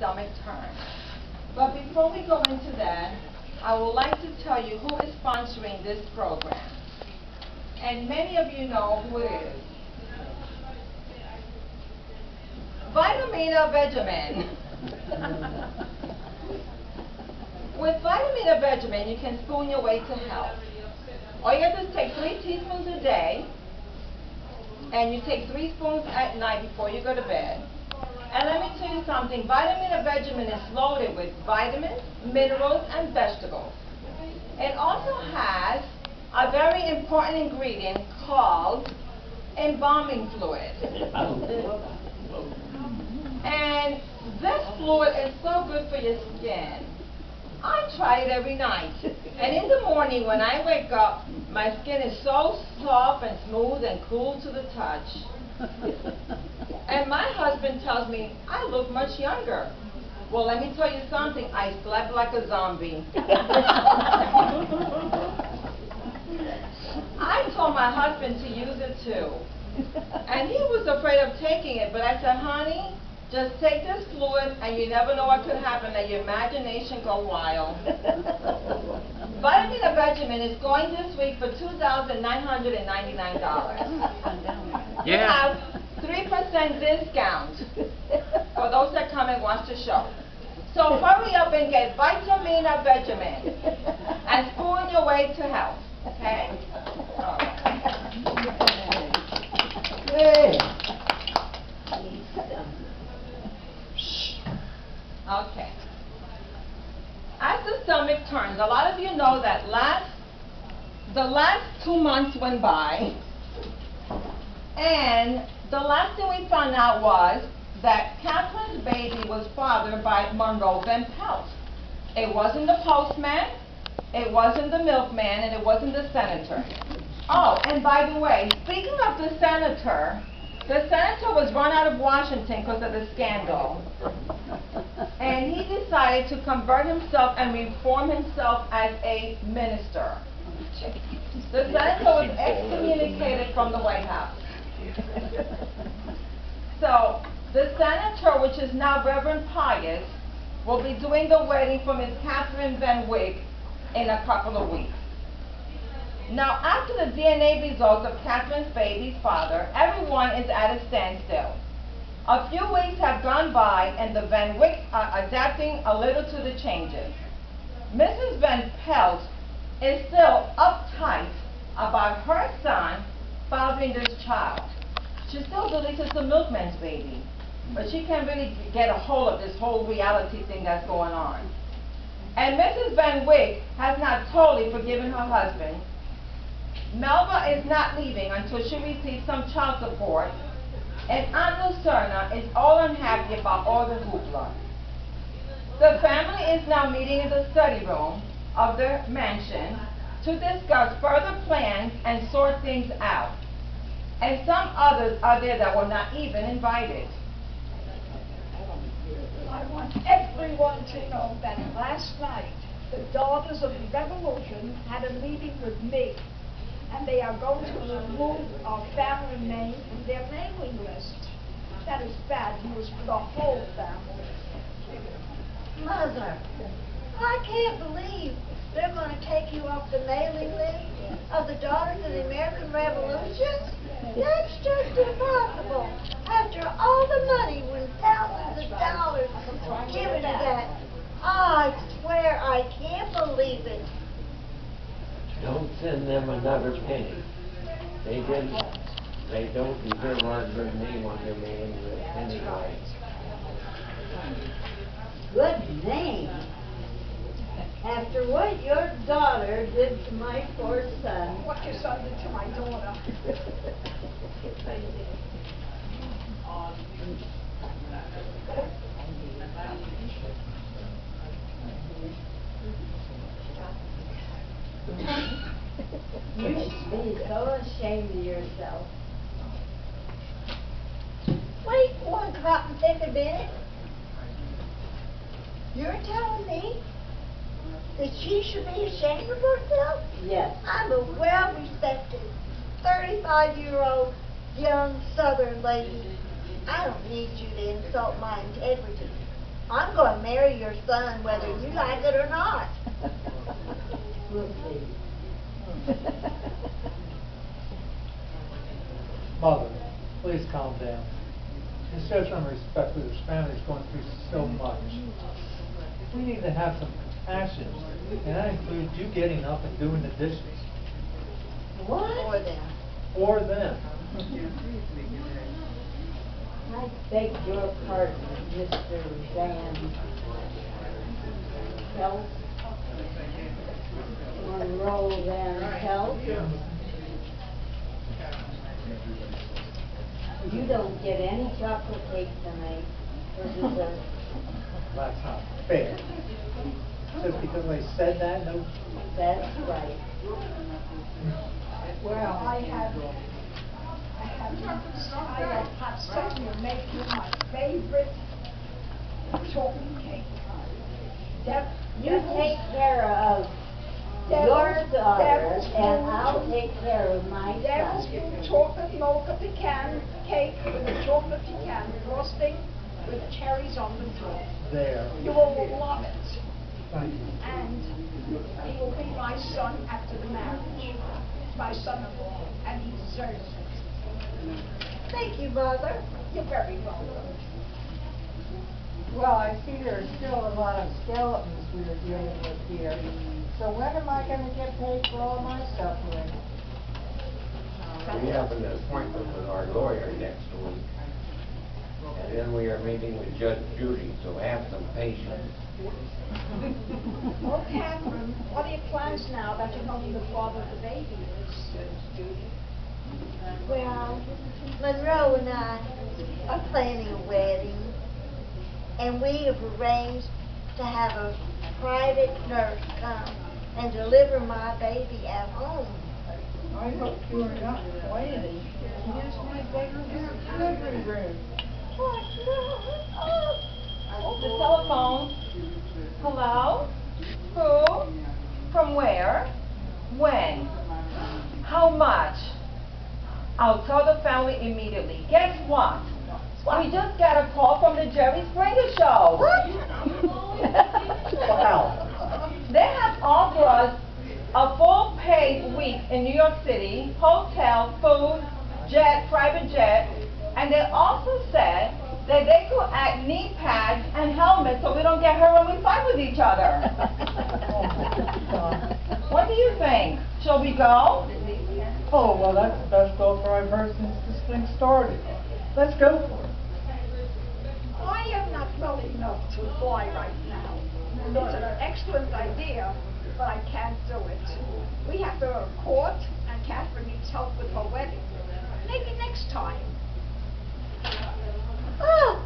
stomach turn. But before we go into that, I would like to tell you who is sponsoring this program. And many of you know who it is. Vitamina Vegemin. With Vitamina Vegemin, you can spoon your way to health. All you have to take 3 teaspoons a day, and you take 3 spoons at night before you go to bed. And let me tell you something, Vitamina Vegemin is loaded with vitamins, minerals, and vegetables. It also has a very important ingredient called embalming fluid. And this fluid is so good for your skin. I try it every night. And in the morning when I wake up, my skin is so soft and smooth and cool to the touch. And my husband tells me I look much younger. Well, let me tell you something, I slept like a zombie. I told my husband to use it too. And he was afraid of taking it, but I said, honey, just take this fluid and you never know what could happen. Let your imagination go wild. Vitamina Vegemin is going this week for $2,999. Yeah. You have 3% discount for those that come and watch the show. So hurry up and get Vitamina Vegemin and spoon your way to health. Okay? All right. Okay. As the stomach turns, a lot of you know that the last 2 months went by, and the last thing we found out was that Catherine's baby was fathered by Monroe Van Pelt. It wasn't the postman, it wasn't the milkman, and it wasn't the senator. Oh, and by the way, speaking of the senator was run out of Washington because of the scandal. And he decided to convert himself and reform himself as a minister. The senator was excommunicated from the White House. So, the senator, which is now Reverend Pius, will be doing the wedding for Miss Catherine Van Wyck in a couple of weeks. Now, after the DNA results of Catherine's baby's father, everyone is at a standstill. A few weeks have gone by and the Van Wicks are adapting a little to the changes. Mrs. Van Pelt is still uptight about her son fathering this child. She still believes it's the milkman's baby, but she can't really get a hold of this whole reality thing that's going on. And Mrs. Van Wyck has not totally forgiven her husband. Melba is not leaving until she receives some child support, and Aunt Lucerna is all unhappy about all the hoopla. The family is now meeting in the study room of their mansion to discuss further plans and sort things out. And some others are there that were not even invited. I want everyone to know that last night the Daughters of the Revolution had a meeting with me, and they are going to remove our family name from their mailing list. That is bad news for the whole family. Mother, I can't believe they're going to take you off the mailing list of the Daughters of the American Revolution. That's just impossible. After all the money, when thousands of dollars given to that, I swear I can't believe it. Don't send them another penny. They don't deserve our good name on their mailing list anyway. Good name. After what your daughter did to my poor son. What your son did to my daughter. You should be so ashamed of yourself. Wait one cotton pick a minute. You're telling me that she should be ashamed of herself? Yes. I'm a well-respected 35-year-old young Southern lady. I don't need you to insult my integrity. I'm going to marry your son whether you like it or not. We'll see. Mother, please calm down. And show some respect for this family's going through so much. We need to have some compassion, and that includes you getting up and doing the dishes. What? For them. For them. I beg your pardon, Mr. Van Pelt. Monroe Van Pelt. You don't get any chocolate cake tonight for dessert. That's not fair. Just because I said that, no. That's right. Well, I have said you make you my favorite chocolate cake. You take care of your daughter, and I'll take care of my Devil's son. food chocolate mocha pecan cake with a chocolate pecan frosting with cherries on the top. There. You will love it. Thank you. And he will be my son after the marriage. My son-in-law, and he deserves it. Thank you, Mother. You're very welcome. Well, I see there's still a lot of skeletons we are dealing with here. So when am I gonna get paid for all my suffering? We have an appointment with our lawyer next week. And then we are meeting with Judge Judy, so have some patience. Well, Catherine, what are your plans now that you know who the father of the baby is, Judy? Well, Monroe and I are planning a wedding, and we have arranged to have a private nurse come and deliver my baby at home. I hope you are not planning. Here's my bedroom, delivery room. What? No. Oh, the telephone. Hello? Who? From where? When? How much? I'll tell the family immediately. Guess what? We just got a call from the Jerry Springer show. Wow. They have offered us a full paid week in New York City, hotel, food, jet, private jet, and they also said that they could add knee pads and helmets so we don't get hurt when we fight with each other. What do you think? Shall we go? Oh, well, that's the best offer I've heard since this thing started. Let's go for it. I am not well enough to fly right now. It's an excellent idea, but I can't do it. We have to go to court, and Catherine needs help with her wedding. Maybe next time. Oh,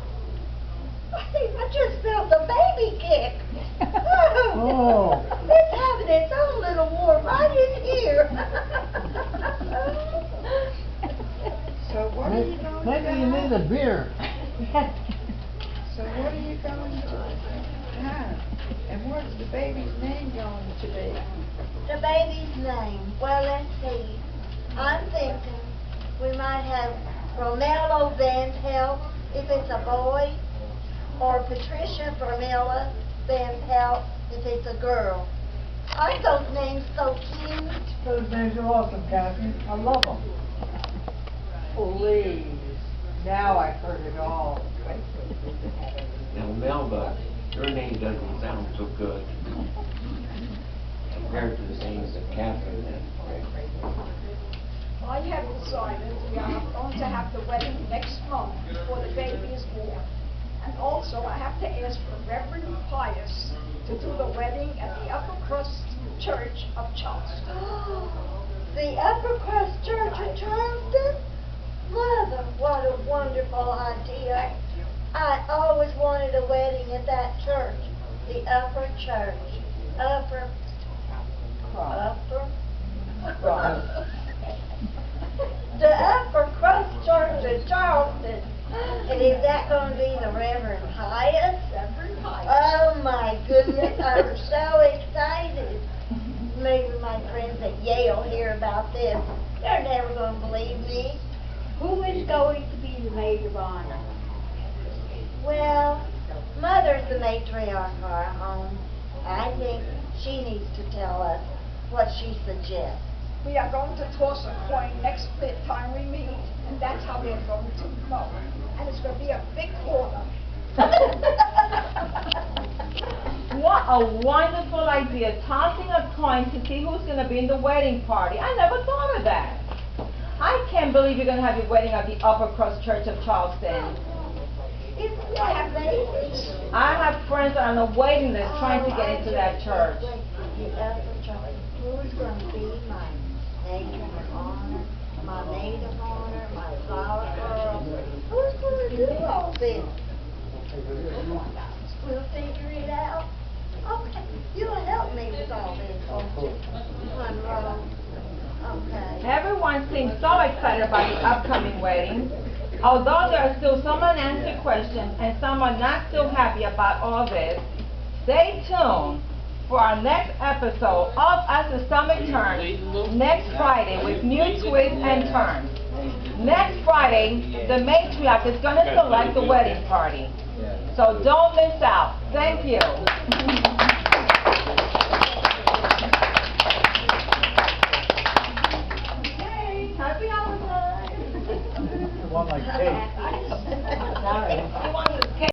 I just felt the baby kick. Oh. It's having its own little war right in here. So what are you going to Maybe you need a beer. So what are you going to have? And what's the baby's name going to be? The baby's name, well, let's see. I'm thinking we might have Romello Van Pelt if it's a boy, or Patricia Vermilla Van Pelt if it's a girl. Aren't those names so cute? Those names are awesome, Catherine. I love them. Please. Now I've heard it all. Now, Melba, your name doesn't sound so good compared to the names that Catherine has. I have decided we are going to have the wedding next month before the baby is born. And also, I have to ask for Reverend Pius to do the wedding at the Upper Crust Church of Charleston. The Upper Crust Church of Charleston? Mother, what a wonderful idea. I always wanted a wedding at that church. The Upper Church. Upper. The Upper Crust Church of Charleston. And is that going to be the Reverend Pius? Reverend Pius. Oh my goodness, I'm so excited. Maybe my friends at Yale hear about this. They're never going to believe me. Who is going to be the maid of honor? Well, Mother's the matriarch of our home. I think she needs to tell us what she suggests. We are going to toss a coin next time we meet, and that's how we're going to vote. And it's going to be a big quarter. What a wonderful idea, tossing a coin to see who's going to be in the wedding party. I never thought of that. I can't believe you're going to have your wedding at the Upper Cross Church of Charleston. Isn't that amazing? I have friends on the waiting list trying to get into that church. The upper church. Who's going to be my matron of honor, my maid of honor, my flower girl? Who's going to do all this? We'll figure it out. Okay, you'll help me with all this, won't you, Monroe? Okay. Everyone seems so excited about the upcoming wedding. Although there are still some unanswered questions and some are not still happy about all this, stay tuned for our next episode of As the Stomach Turns next Friday with new twists and turns. Next Friday, the matriarch is going to select the wedding party. So don't miss out. Thank you.